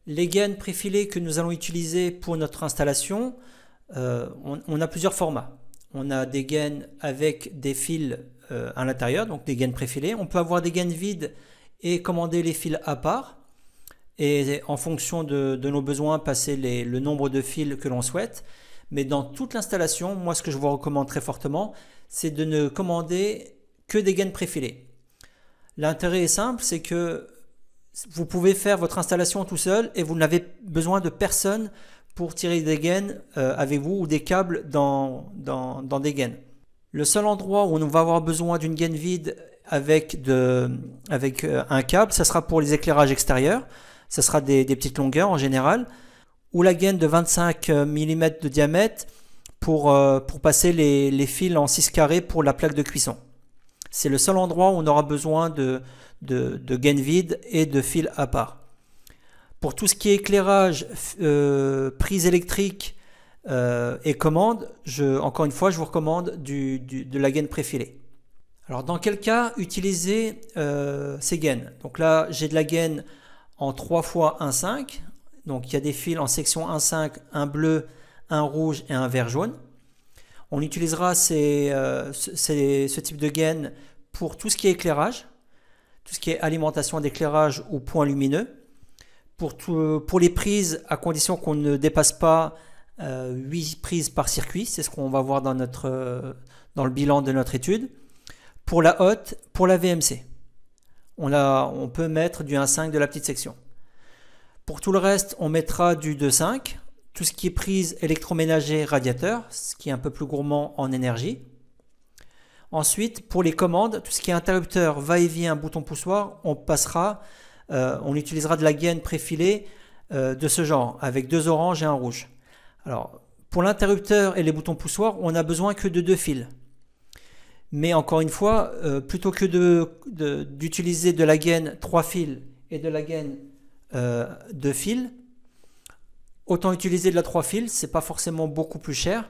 Les gaines préfilées que nous allons utiliser pour notre installation, on a plusieurs formats. On a des gaines avec des fils à l'intérieur, donc des gaines préfilées. On peut avoir des gaines vides et commander les fils à part. Et en fonction de nos besoins, passer le nombre de fils que l'on souhaite. Mais dans toute l'installation, moi ce que je vous recommande très fortement, c'est de ne commander que des gaines préfilées. L'intérêt est simple, c'est que vous pouvez faire votre installation tout seul et vous n'avez besoin de personne pour tirer des gaines avec vous ou des câbles dans des gaines. Le seul endroit où on va avoir besoin d'une gaine vide avec un câble, ça sera pour les éclairages extérieurs. Ça sera des petites longueurs en général, ou la gaine de 25 mm de diamètre pour passer les fils en 6 carrés pour la plaque de cuisson. C'est le seul endroit où on aura besoin de gaines vides et de fils à part. Pour tout ce qui est éclairage, prise électrique et commande, encore une fois, je vous recommande de la gaine préfilée. Alors dans quel cas utiliser ces gaines? Donc là, j'ai de la gaine en 3 x 1,5. Donc il y a des fils en section 1,5, un bleu, un rouge et un vert jaune. On utilisera ce type de gaine pour tout ce qui est éclairage, tout ce qui est alimentation d'éclairage ou point lumineux. Pour les prises, à condition qu'on ne dépasse pas 8 prises par circuit, c'est ce qu'on va voir dans le bilan de notre étude. Pour la haute, pour la VMC. On peut mettre du 1,5 de la petite section. Pour tout le reste, on mettra du 2,5. Tout ce qui est prise électroménager radiateur, ce qui est un peu plus gourmand en énergie. Ensuite, pour les commandes, tout ce qui est interrupteur, va-et-vient, bouton poussoir, on utilisera de la gaine préfilée de ce genre, avec 2 oranges et un rouge. Alors, pour l'interrupteur et les boutons poussoirs, on n'a besoin que de 2 fils. Mais encore une fois, plutôt que d'utiliser de la gaine 3 fils et de la gaine 2 fils, autant utiliser de la 3 fils, c'est pas forcément beaucoup plus cher.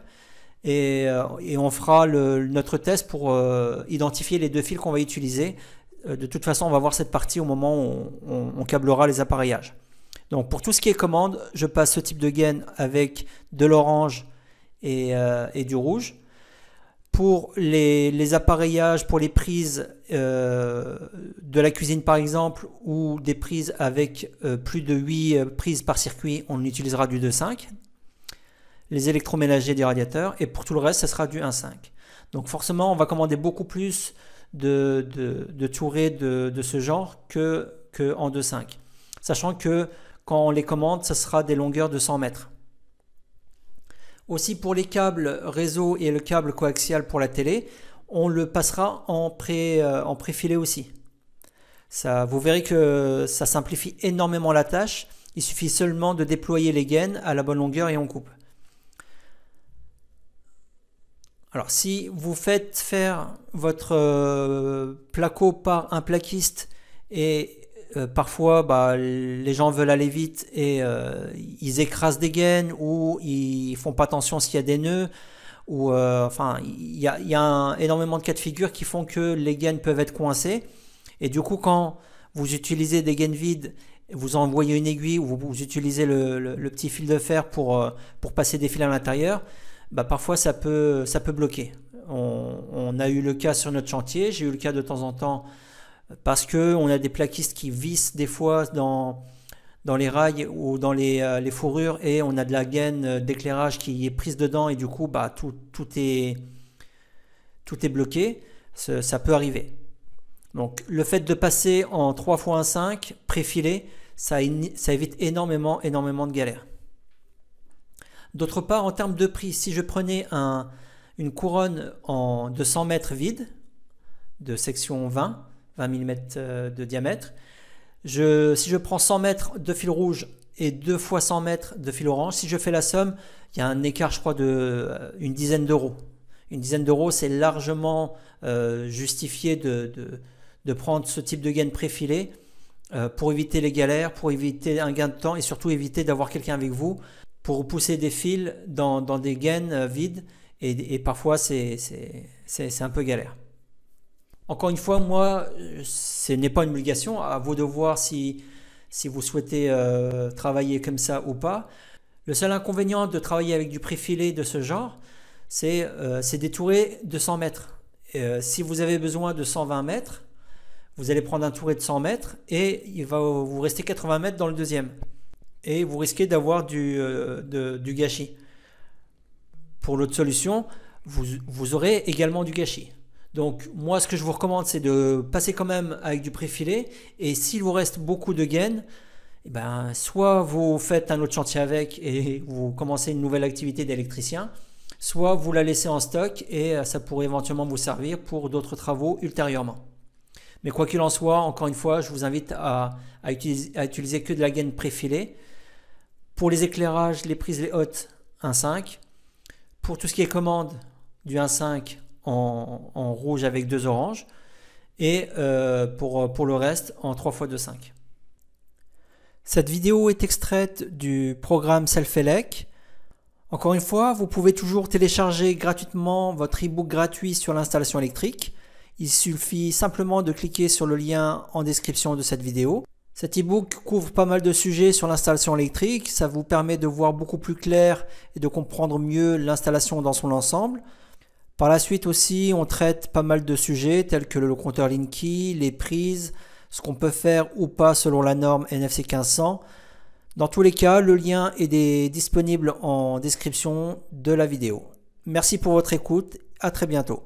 Et on fera notre test pour identifier les 2 fils qu'on va utiliser. De toute façon, on va voir cette partie au moment où on câblera les appareillages. Donc pour tout ce qui est commande, je passe ce type de gaine avec de l'orange et du rouge. Pour les appareillages, pour les prises de la cuisine par exemple, ou des prises avec plus de 8 prises par circuit, on utilisera du 2,5. Les électroménagers des radiateurs, et pour tout le reste, ça sera du 1,5. Donc forcément, on va commander beaucoup plus de tourées de ce genre que en 2,5. Sachant que quand on les commande, ça sera des longueurs de 100 mètres. Aussi pour les câbles réseau et le câble coaxial pour la télé, on le passera en préfilé aussi. Vous verrez que ça simplifie énormément la tâche. Il suffit seulement de déployer les gaines à la bonne longueur et on coupe. Alors si vous faites faire votre placo par un plaquiste et parfois les gens veulent aller vite et ils écrasent des gaines ou ils font pas attention s'il y a des nœuds ou enfin il y a énormément de cas de figure qui font que les gaines peuvent être coincées et du coup quand vous utilisez des gaines vides, vous envoyez une aiguille ou vous utilisez le petit fil de fer pour passer des fils à l'intérieur, parfois ça peut bloquer. On a eu le cas sur notre chantier, j'ai eu le cas de temps en temps parce qu'on a des plaquistes qui vissent des fois dans les rails ou dans les fourrures et on a de la gaine d'éclairage qui est prise dedans et du coup tout est bloqué, ça peut arriver. Donc le fait de passer en 3 x 1,5 préfilé, ça évite énormément de galères. D'autre part, en termes de prix, si je prenais une couronne de 100 mètres vide, de section 20 mm de diamètre, si je prends 100 mètres de fil rouge et 2 x 100 mètres de fil orange, si je fais la somme, il y a un écart, je crois, une dizaine d'euros. Une dizaine d'euros, c'est largement justifié de prendre ce type de gaine préfilée pour éviter les galères, pour éviter un gain de temps et surtout éviter d'avoir quelqu'un avec vous pour pousser des fils dans des gaines vides et parfois c'est un peu galère. Encore une fois, moi, ce n'est pas une obligation, à vous de voir si si vous souhaitez travailler comme ça ou pas. Le seul inconvénient de travailler avec du préfilé de ce genre, c'est des tourées de 100 mètres. Si vous avez besoin de 120 mètres, vous allez prendre un touret de 100 mètres et il va vous rester 80 mètres dans le deuxième. Et vous risquez d'avoir du gâchis. Pour l'autre solution, vous aurez également du gâchis. Donc moi, ce que je vous recommande, c'est de passer quand même avec du préfilé. Et s'il vous reste beaucoup de gaines, eh ben, soit vous faites un autre chantier avec et vous commencez une nouvelle activité d'électricien, soit vous la laissez en stock et ça pourrait éventuellement vous servir pour d'autres travaux ultérieurement. Mais quoi qu'il en soit, encore une fois, je vous invite à utiliser que de la gaine préfilée. Pour les éclairages, les prises, les hottes, 1,5. Pour tout ce qui est commande, du 1,5 en rouge avec 2 oranges. Et pour le reste, en 3x2,5. Cette vidéo est extraite du programme Self-Elec. Encore une fois, vous pouvez toujours télécharger gratuitement votre e-book gratuit sur l'installation électrique. Il suffit simplement de cliquer sur le lien en description de cette vidéo. Cet e-book couvre pas mal de sujets sur l'installation électrique. Ça vous permet de voir beaucoup plus clair et de comprendre mieux l'installation dans son ensemble. Par la suite aussi, on traite pas mal de sujets tels que le compteur Linky, les prises, ce qu'on peut faire ou pas selon la norme NFC 1500. Dans tous les cas, le lien est disponible en description de la vidéo. Merci pour votre écoute, à très bientôt.